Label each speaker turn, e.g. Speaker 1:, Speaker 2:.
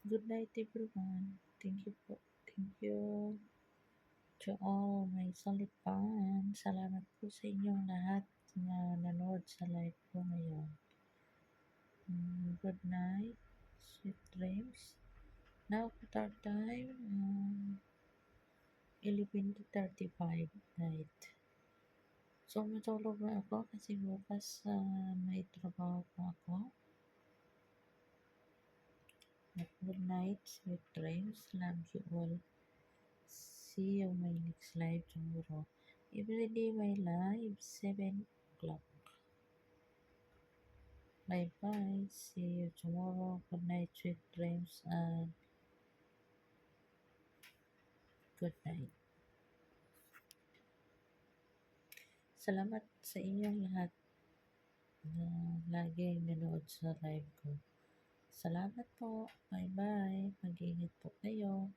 Speaker 1: Good night everyone. Thank you po. Thank you to all my solid fans. Salamat po sa inyong lahat na nanood sa live ko ngayon. Good night. Sweet dreams. Now, Qatar time, 11:35 night. So, matulog na ako kasi bukas may trabaho pa ako. Good night, sweet dreams. Love you all. See you my next live tomorrow. Every day my live, 7 o'clock. Bye bye. See you tomorrow. Good night, sweet dreams, and good night. Salamat sa inyong lahat na laging nanood sa live ko. Salamat po. Bye bye. Mag-ingat po kayo.